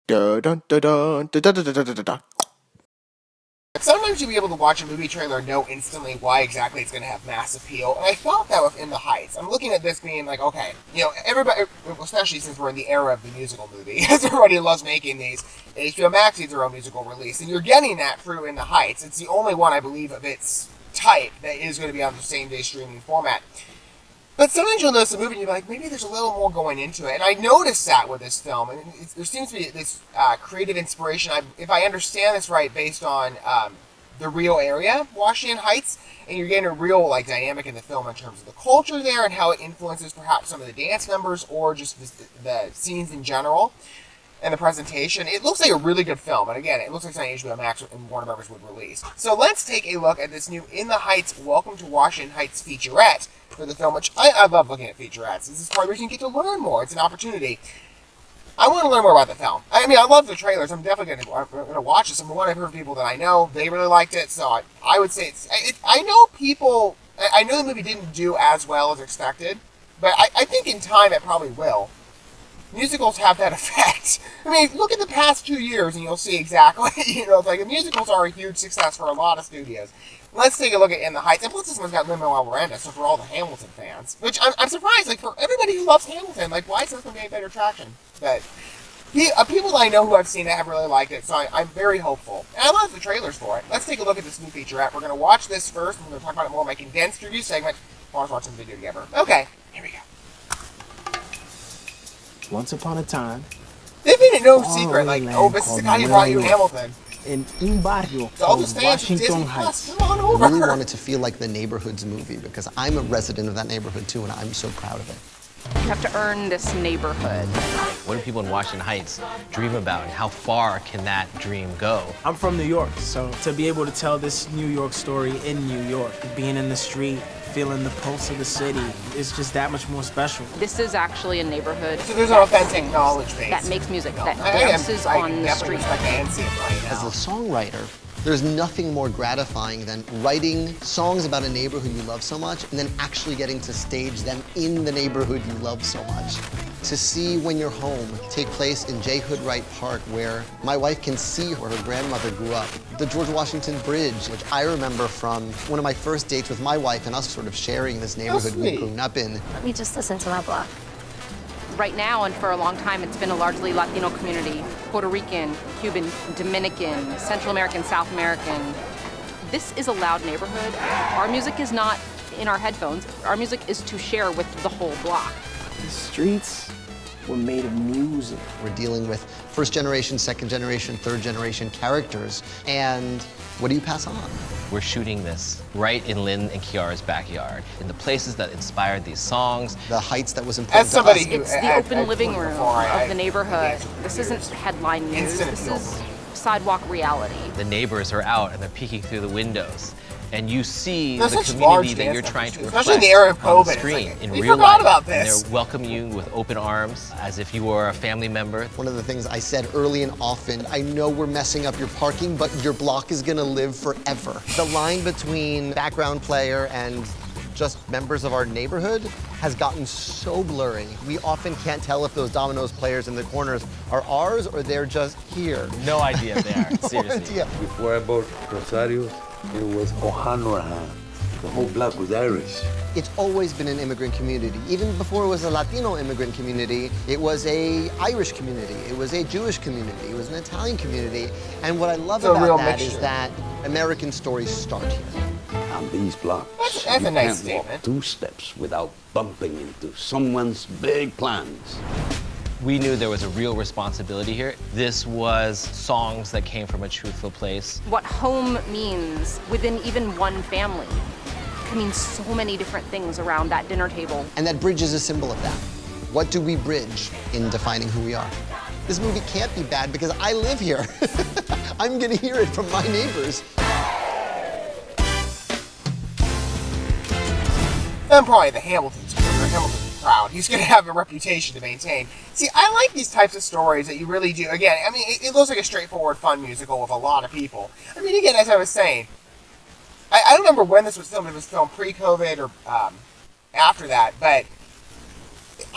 Dun, dun, dun, dun, dun, dun, dun, dun, dun, dun. Sometimes you'll be able to watch a movie trailer and know instantly why exactly it's going to have mass appeal, and I felt that with In the Heights. I'm looking at this being like, okay, everybody, especially since we're in the era of the musical movie, as everybody loves making these, HBO Max needs their own musical release, and you're getting that through In the Heights. It's the only one, I believe, of its type that is going to be on the same-day streaming format. But sometimes you'll notice a movie and you're like, maybe there's a little more going into it. And I noticed that with this film. And there seems to be this creative inspiration, if I understand this right, based on the real area, Washington Heights. And you're getting a real dynamic in the film in terms of the culture there and how it influences perhaps some of the dance numbers or just the scenes in general and the presentation. It looks like a really good film. And again, it looks like something HBO Max and Warner Brothers would release. So let's take a look at this new In the Heights, Welcome to Washington Heights featurette for the film, which I love looking at featurettes. This is part where you can get to learn more. It's an opportunity. I want to learn more about the film. I mean, I love the trailers. I'm definitely going to watch this. Number one, I've heard people that I know, they really liked it, so I would say I know people, I know the movie didn't do as well as expected, but I think in time it probably will. Musicals have that effect. I mean, look at the past 2 years and you'll see exactly, the musicals are a huge success for a lot of studios. Let's take a look at In the Heights. And plus this one's got Lin-Manuel Miranda, so for all the Hamilton fans. Which I'm surprised, for everybody who loves Hamilton, why is this going to get better traction? But people that I know who I've seen it have really liked it, so I'm very hopeful. And I love the trailers for it. Let's take a look at this new featurette. We're going to watch this first, and we're going to talk about it more in my condensed review segment. Let's watch the video together. Okay, here we go. Once upon a time, They've made it no secret, this is the guy who brought you Hamilton. In un barrio So all those called fans from Washington Disney Heights. Plus, come on over. I really wanted to feel like the Neighborhoods movie because I'm a resident of that neighborhood too, and I'm so proud of it. You have to earn this neighborhood. What do people in Washington Heights dream about, and how far can that dream go? I'm from New York, so to be able to tell this New York story in New York, being in the street, feeling the pulse of the city, is just that much more special. This is actually a neighborhood. So there's an authentic knowledge base. That makes music, that dances on the street. As As a songwriter, there's nothing more gratifying than writing songs about a neighborhood you love so much and then actually getting to stage them in the neighborhood you love so much. To see When You're Home take place in J. Hood Wright Park, where my wife can see where her grandmother grew up. The George Washington Bridge, which I remember from one of my first dates with my wife and us sort of sharing this neighborhood we'd grown up in. Let me just listen to my block. Right now, and for a long time, it's been a largely Latino community. Puerto Rican, Cuban, Dominican, Central American, South American. This is a loud neighborhood. Our music is not in our headphones. Our music is to share with the whole block. The streets were made of music. We're dealing with first generation, second generation, third generation characters, and what do you pass on? We're shooting this right in Lynn and Kiara's backyard, in the places that inspired these songs. The heights that was important As somebody to who It's the open living room of the neighborhood. This isn't headline news. This is sidewalk reality. The neighbors are out and they're peeking through the windows. And you see There's the such large community that dance you're trying to numbers, reflect especially in the era of on the COVID. It's screen like, in we real forgot life. about And this. they're welcoming you with open arms as if you were a family member. One of the things I said early and often, I know we're messing up your parking, but your block is gonna live forever. The line between background player and just members of our neighborhood has gotten so blurry. We often can't tell if those Domino's players in the corners are ours or they're just here. No idea if they are, No seriously. idea. Before I bought Rosario, it was O'Hanrahan. The whole block was Irish. It's always been an immigrant community. Even before it was a Latino immigrant community, it was a Irish community, it was a Jewish community, it was an Italian community. And what I love It's a real about that mixture. is that American stories start here. On these blocks, That's you a nice can't statement. walk 2 steps without bumping into someone's big plans. We knew there was a real responsibility here. This was songs that came from a truthful place. What home means within even one family can mean so many different things around that dinner table. And that bridge is a symbol of that. What do we bridge in defining who we are? This movie can't be bad because I live here. I'm gonna hear it from my neighbors. And probably the Hamilton's crowd. He's going to have a reputation to maintain. See, I like these types of stories that you really do. Again, I mean, it looks like a straightforward, fun musical with a lot of people. I mean, again, as I was saying, I don't remember when this was filmed. If it was filmed pre-COVID or after that, but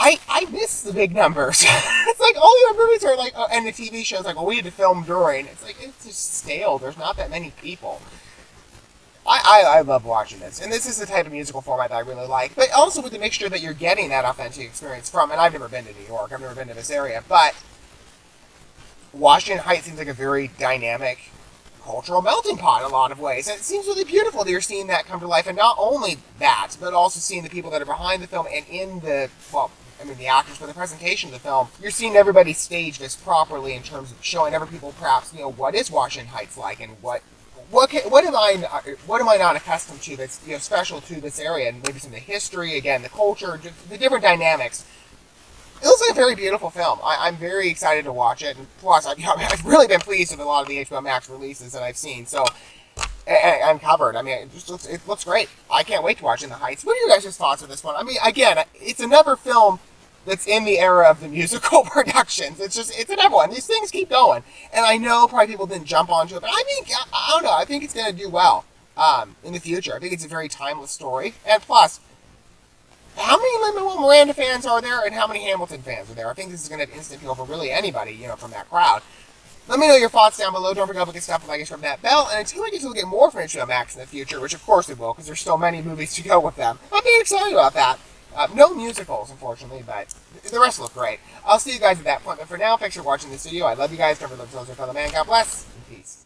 I miss the big numbers. It's like all the other movies are like, and the TV shows like, well, we had to film during. It's like, it's just stale. There's not that many people. I love watching this, and this is the type of musical format that I really like, but also with the mixture that you're getting that authentic experience from, and I've never been to New York, I've never been to this area, but Washington Heights seems like a very dynamic cultural melting pot in a lot of ways, and it seems really beautiful that you're seeing that come to life, and not only that, but also seeing the people that are behind the film and in the, well, I mean the actors, but the presentation of the film, you're seeing everybody stage this properly in terms of showing every people perhaps, what is Washington Heights like, and what am I not accustomed to that's special to this area, and maybe some of the history, again, the culture, just the different dynamics. It looks like a very beautiful film. I'm very excited to watch it, and plus, I've really been pleased with a lot of the HBO Max releases that I've seen. So, I'm covered. I mean, it looks great. I can't wait to watch In the Heights. What are your guys' thoughts on this one? I mean, again, it's another film that's in the era of the musical productions. It's another one. These things keep going. And I know probably people didn't jump onto it, but I don't know. I think it's going to do well in the future. I think it's a very timeless story. And plus, how many Lin-Manuel Miranda fans are there, and how many Hamilton fans are there? I think this is going to have instant appeal for really anybody, from that crowd. Let me know your thoughts down below. Don't forget to get stuff like us from that bell. And until we get to look at more from HBO Max in the future, which of course we will, because there's so many movies to go with them, I'm very excited about that. No musicals, unfortunately, but the rest look great. I'll see you guys at that point. But for now, thanks for watching this video. I love you guys. Don't forget to tell your fellow man. God bless. And peace.